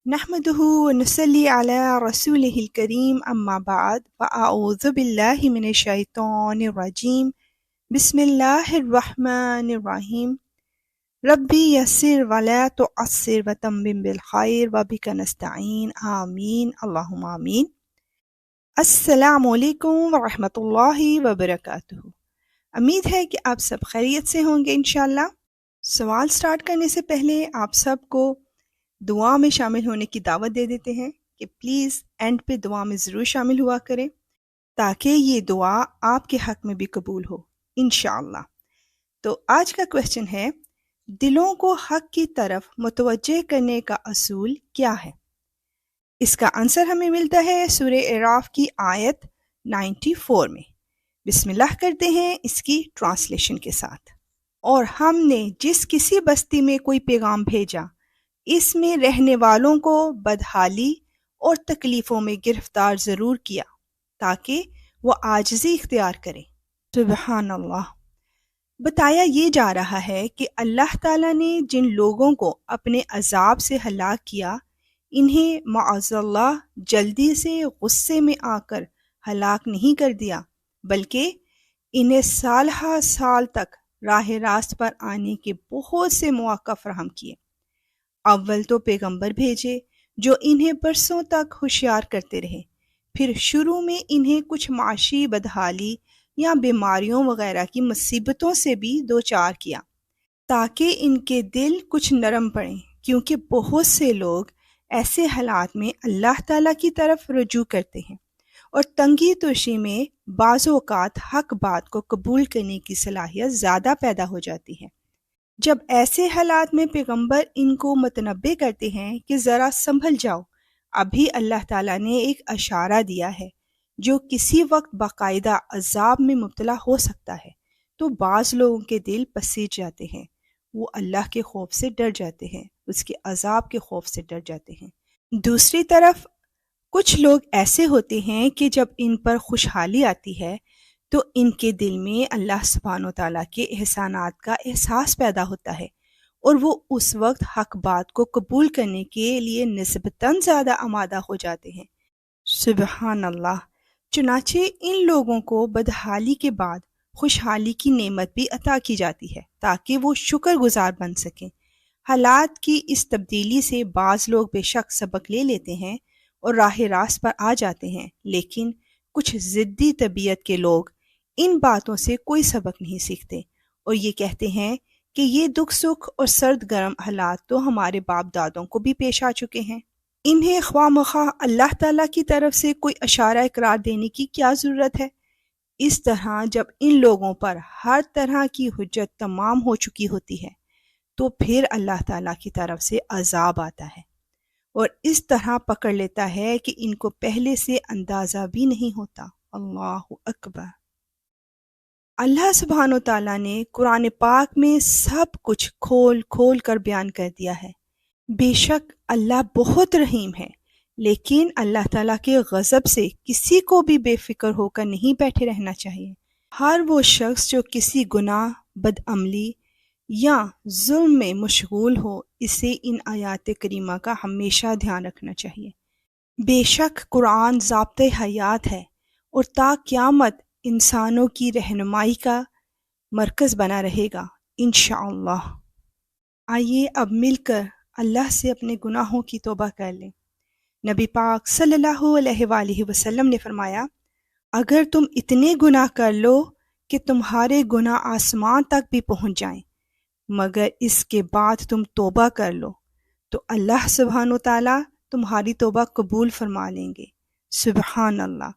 نحمده ونصلي على رسوله الكريم أما بعد فأعوذ بالله من الشيطان الرجيم بسم الله الرحمن الرحيم ربي يسر ولا تعسر وتمم بالخير وبك نستعين آمين اللهم آمين۔ السلام علیکم ورحمۃ اللہ وبرکاتہ۔ امید ہے کہ آپ سب خیریت سے ہوں گے انشاءاللہ۔ سوال سٹارٹ کرنے سے پہلے آپ سب کو دعا میں شامل ہونے کی دعوت دے دیتے ہیں کہ پلیز اینڈ پہ دعا میں ضرور شامل ہوا کریں تاکہ یہ دعا آپ کے حق میں بھی قبول ہو انشاءاللہ۔ تو آج کا کویسچن ہے، دلوں کو حق کی طرف متوجہ کرنے کا اصول کیا ہے؟ اس کا آنسر ہمیں ملتا ہے سورہ اعراف کی آیت 94 میں۔ بسم اللہ کرتے ہیں اس کی ٹرانسلیشن کے ساتھ۔ اور ہم نے جس کسی بستی میں کوئی پیغام بھیجا، اس میں رہنے والوں کو بدحالی اور تکلیفوں میں گرفتار ضرور کیا تاکہ وہ عاجزی اختیار کریں۔ سبحان اللہ۔ بتایا یہ جا رہا ہے کہ اللہ تعالیٰ نے جن لوگوں کو اپنے عذاب سے ہلاک کیا، انہیں معاذ اللہ جلدی سے غصے میں آ کر ہلاک نہیں کر دیا، بلکہ انہیں سالہ سال تک راہ راست پر آنے کے بہت سے مواقع فراہم کیے۔ اول تو پیغمبر بھیجے جو انہیں برسوں تک ہوشیار کرتے رہے، پھر شروع میں انہیں کچھ معاشی بدحالی یا بیماریوں وغیرہ کی مصیبتوں سے بھی دوچار کیا تاکہ ان کے دل کچھ نرم پڑیں، کیونکہ بہت سے لوگ ایسے حالات میں اللہ تعالیٰ کی طرف رجوع کرتے ہیں اور تنگی توشی میں بعض اوقات حق بات کو قبول کرنے کی صلاحیت زیادہ پیدا ہو جاتی ہے۔ جب ایسے حالات میں پیغمبر ان کو متنبہ کرتے ہیں کہ ذرا سنبھل جاؤ، ابھی اللہ تعالیٰ نے ایک اشارہ دیا ہے جو کسی وقت باقاعدہ عذاب میں مبتلا ہو سکتا ہے، تو بعض لوگوں کے دل پسیج جاتے ہیں، وہ اللہ کے خوف سے ڈر جاتے ہیں، اس کے عذاب کے خوف سے ڈر جاتے ہیں۔ دوسری طرف کچھ لوگ ایسے ہوتے ہیں کہ جب ان پر خوشحالی آتی ہے تو ان کے دل میں اللہ سبحانہ و تعالیٰ کے احسانات کا احساس پیدا ہوتا ہے اور وہ اس وقت حق بات کو قبول کرنے کے لیے نسبتاً زیادہ آمادہ ہو جاتے ہیں۔ سبحان اللہ۔ چنانچہ ان لوگوں کو بدحالی کے بعد خوشحالی کی نعمت بھی عطا کی جاتی ہے تاکہ وہ شکر گزار بن سکیں۔ حالات کی اس تبدیلی سے بعض لوگ بے شک سبق لے لیتے ہیں اور راہ راست پر آ جاتے ہیں، لیکن کچھ ضدی طبیعت کے لوگ ان باتوں سے کوئی سبق نہیں سیکھتے اور یہ کہتے ہیں کہ یہ دکھ سکھ اور سرد گرم حالات تو ہمارے باپ دادوں کو بھی پیش آ چکے ہیں، انہیں خواہ مخواہ اللہ تعالیٰ کی طرف سے کوئی اشارہ اقرار دینے کی کیا ضرورت ہے۔ اس طرح جب ان لوگوں پر ہر طرح کی حجت تمام ہو چکی ہوتی ہے تو پھر اللہ تعالیٰ کی طرف سے عذاب آتا ہے اور اس طرح پکڑ لیتا ہے کہ ان کو پہلے سے اندازہ بھی نہیں ہوتا۔ اللہ اکبر۔ اللہ سبحانہ و تعالیٰ نے قرآن پاک میں سب کچھ کھول کھول کر بیان کر دیا ہے۔ بے شک اللہ بہت رحیم ہے، لیکن اللہ تعالیٰ کے غضب سے کسی کو بھی بے فکر ہو کر نہیں بیٹھے رہنا چاہیے۔ ہر وہ شخص جو کسی گناہ، بدعملی یا ظلم میں مشغول ہو، اسے ان آیات کریمہ کا ہمیشہ دھیان رکھنا چاہیے۔ بے شک قرآن ضابطۂ حیات ہے اور تا قیامت انسانوں کی رہنمائی کا مرکز بنا رہے گا انشاءاللہ۔ آئیے اب مل کر اللہ سے اپنے گناہوں کی توبہ کر لیں۔ نبی پاک صلی اللہ علیہ وآلہ وسلم نے فرمایا، اگر تم اتنے گناہ کر لو کہ تمہارے گناہ آسمان تک بھی پہنچ جائیں، مگر اس کے بعد تم توبہ کر لو تو اللہ سبحانہ وتعالی تمہاری توبہ قبول فرما لیں گے۔ سبحان اللہ،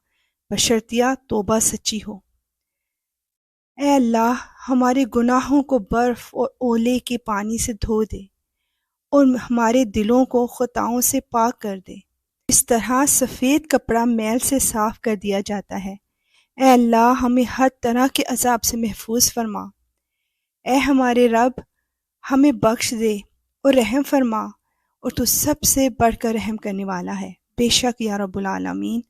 بشرطیہ توبہ سچی ہو۔ اے اللہ، ہمارے گناہوں کو برف اور اولے کے پانی سے دھو دے اور ہمارے دلوں کو خطاؤں سے پاک کر دے۔ اس طرح سفید کپڑا میل سے صاف کر دیا جاتا ہے۔ اے اللہ، ہمیں ہر طرح کے عذاب سے محفوظ فرما۔ اے ہمارے رب، ہمیں بخش دے اور رحم فرما، اور تو سب سے بڑھ کر رحم کرنے والا ہے، بے شک یا رب العالمین۔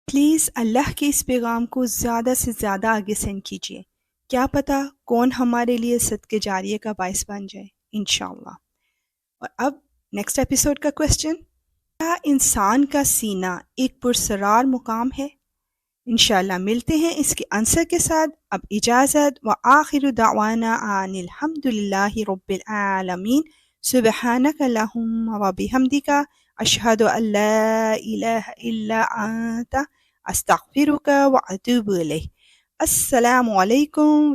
پلیز اللہ کے اس پیغام کو زیادہ سے زیادہ آگے سینڈ کیجیے، کیا پتہ کون ہمارے لیے صدقے جاریہ کا باعث بن جائے انشاءاللہ۔ اور اب نیکسٹ ایپیسوڈ کا کویسچن، کیا انسان کا سینہ ایک پرسرار مقام ہے؟ انشاءاللہ ملتے ہیں اس کے آنسر کے ساتھ. اب اجازت، وآخر دعوانا ان الحمدللہ رب العالمین. سبحانک اللہم وبحمدک، اشہد ان لا الہ الا انت، استغفرک واتوب الیک. السلام علیکم